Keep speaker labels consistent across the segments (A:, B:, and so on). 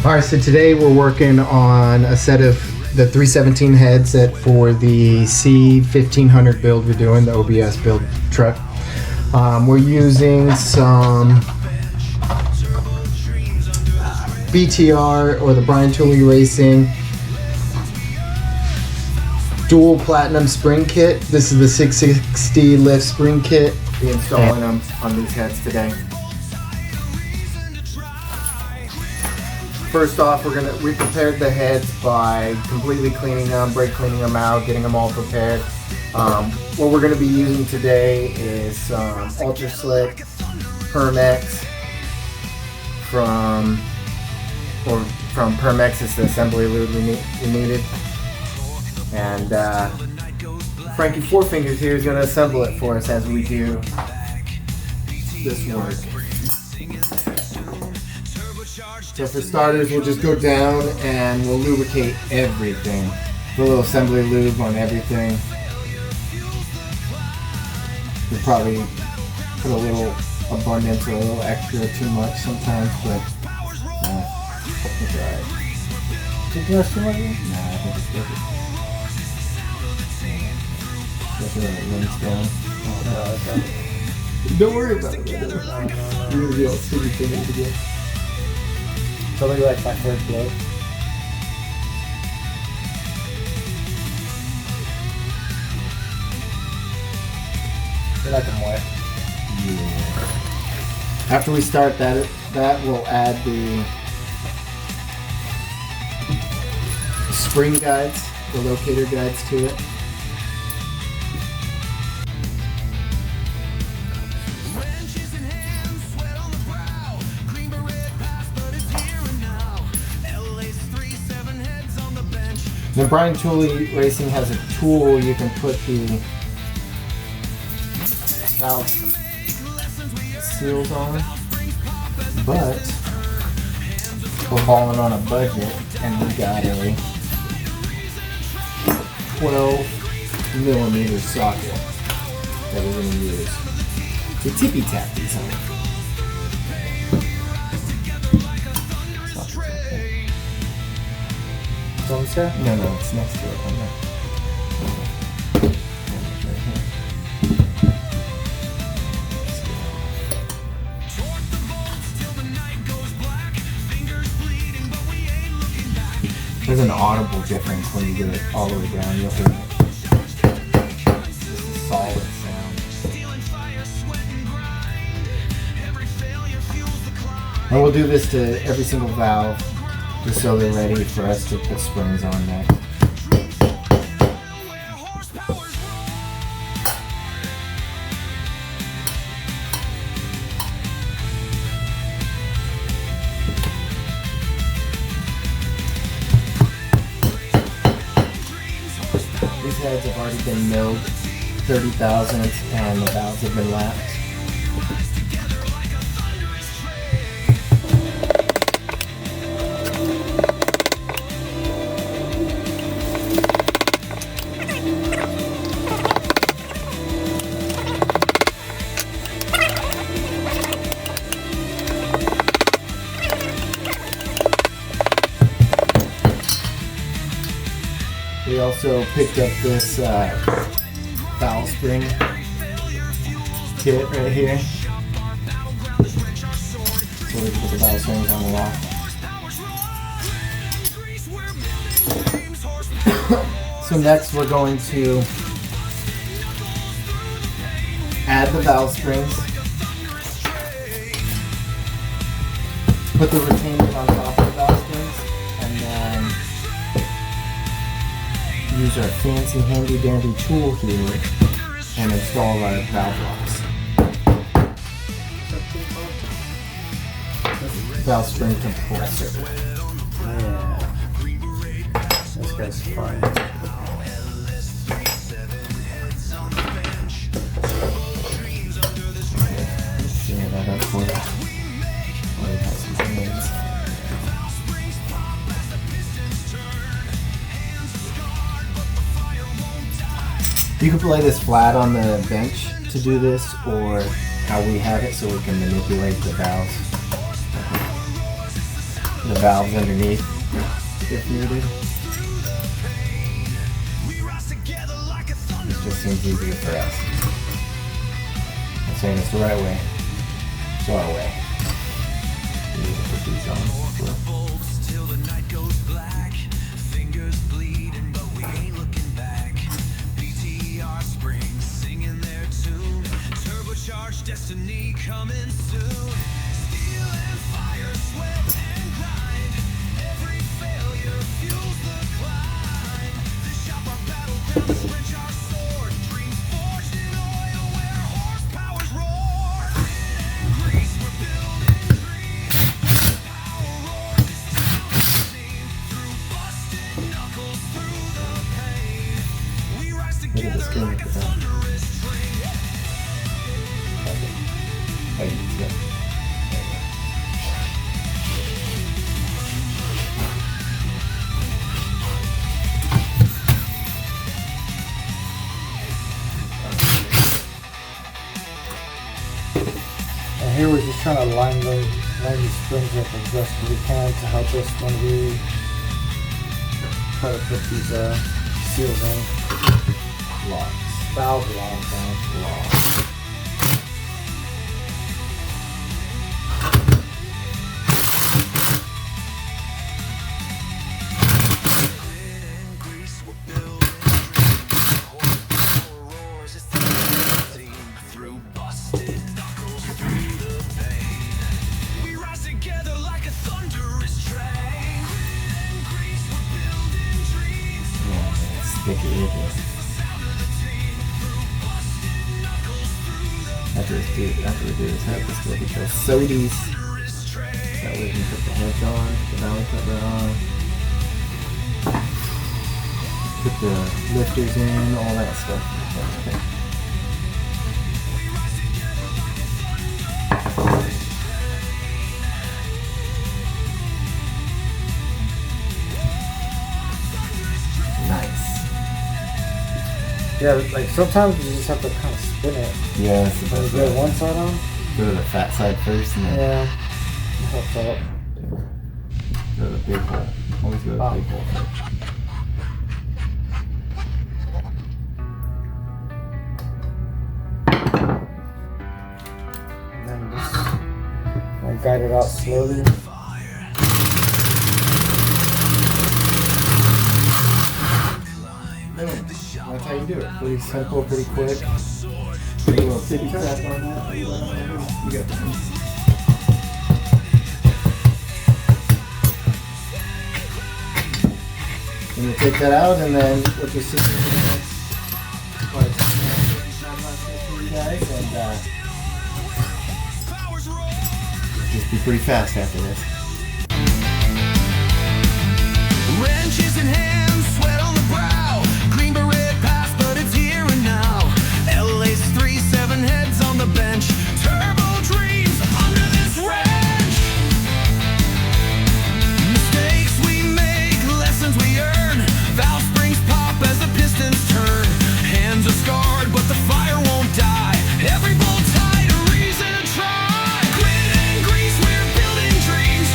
A: Alright, so today we're working on a set of the 317 headset for the C1500 build we're doing, the OBS build truck. We're using some BTR or the Brian Tooley Racing dual platinum spring kit. This is the 660 lift spring kit. We're installing them on these heads today. First off, we prepared the heads by completely cleaning them, brake cleaning them out, getting them all prepared. What we're going to be using today is some Ultra Slick Permex from Permex. It's the assembly lube we needed. And Frankie Four Fingers here is going to assemble it for us as we do this work. So for starters, we'll just go down and we'll lubricate everything. Put a little assembly lube on everything. We'll probably put a little abundance or a little extra too much sometimes, but it's alright. Think that's too much? Nah, I think it's perfect. Especially when it runs down. Oh, no, don't worry about it. You're gonna be all sticky fingers again.
B: Probably like my first blow. I like them wet.
A: Yeah. After we start that we'll add the spring guides, the locator guides to it. Then Brian Tooley Racing has a tool you can put the valve seals on, but we're balling on a budget and we got a 12mm socket that we're going to use to tippy tap these on.
B: On this guy?
A: No, it's next to it. On there. There's an audible difference when you get it all the way down. You'll hear it. It's a solid sound. And we'll do this to every single valve, just so they're ready for us to put springs on next. These heads have already been milled 30 thousandths and the valves have been lapped. We also picked up this valve spring kit right here, so we can put the valve springs on the lock. So next we're going to add the valve springs, put the retainers on top of the valve springs, and then use our fancy handy dandy tool here and install our valve locks. Valve spring compressor.
B: Yeah. This guy's fine.
A: Clear that up for you. Already has some hands. You can lay this flat on the bench to do this, or how we have it so we can manipulate the valves. the valves underneath if needed. It just seems easier for us. I'm saying it's the right way. It's our way. We need to put these on.
C: Destiny coming soon. Steel and fire, sweat and grind. Every failure fuels the climb. The shop our battlegrounds, wrench our sword. Dreams forged in oil where horsepower's roar. Grit and grease, we're building dreams. Power roars, this town is seen. Through busted knuckles, through the pain. We rise together like a thunderous train.
A: Oh, you can go.
B: And here we're just trying to line these springs up as best as we can to help us when we try to put these seals in.
A: Locks.
B: Valve locks on.
A: Locks. Sticky edges. After we do this head, this will be called sodies. That way we can put the hedge on, put the valley cover on, put the lifters in, all that stuff. Okay.
B: Yeah, like sometimes you just have to kind of spin it.
A: Yeah, that's the
B: When you
A: best
B: get
A: way.
B: one side on.
A: Go to the fat side first and then
B: Yeah. It helps out.
A: go to the big hole. Always go to the big hole first.
B: And then just guide it out slowly.
A: That's how you do it. Pretty simple, pretty quick. Take a little tippy tap on that. You got this. And you take that out, and then we'll just sit there for the next for you guys, and just be pretty fast after this.
C: Wrenches in hands, sweat on the brow. Green beret pass, but it's here and now. LA's 3-7 heads on the bench. Turbo dreams under this wrench. Mistakes we make, lessons we earn. Valve springs pop as the pistons turn. Hands are scarred, but the fire won't die. Every bolt tight, a reason to try. Grit and grease, we're building dreams.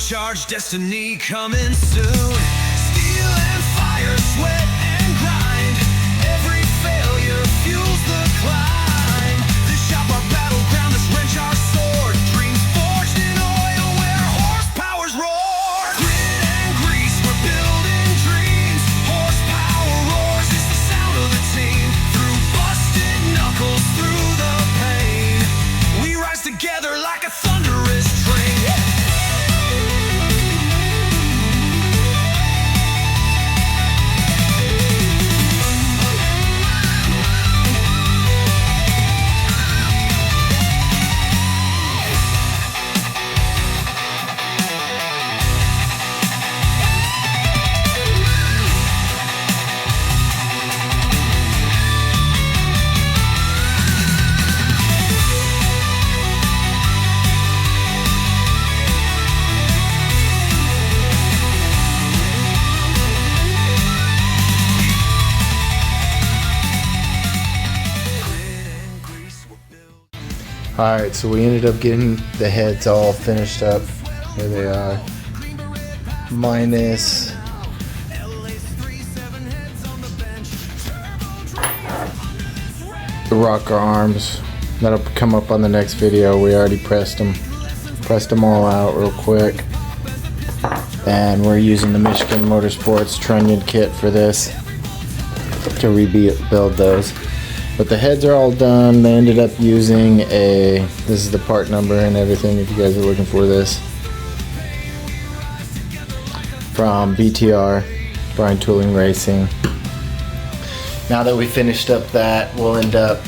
C: Supercharged destiny coming soon. Steel and fire, sweat and grind. Every failure fuels the climb. This shop our battleground, this wrench our sword. Dreams forged in oil where horsepower's roar. Grit and grease, we're building dreams. Horsepower roars, it's the sound of the team. Through busted knuckles, through the pain, we rise together like a thunderous train.
A: Alright, so we ended up getting the heads all finished up. Here they are. Minus the rocker arms. That'll come up on the next video. We already pressed them all out real quick. And we're using the Michigan Motorsports trunnion kit for this to rebuild those. But the heads are all done. They ended up using this is the part number and everything if you guys are looking for this. From BTR, Brine Tooling Racing. Now that we finished up that, we'll end up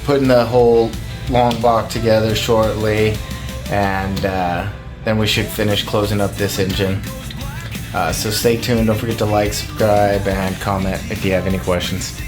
A: putting the whole long block together shortly. And then we should finish closing up this engine. So stay tuned. Don't forget to like, subscribe, and comment if you have any questions.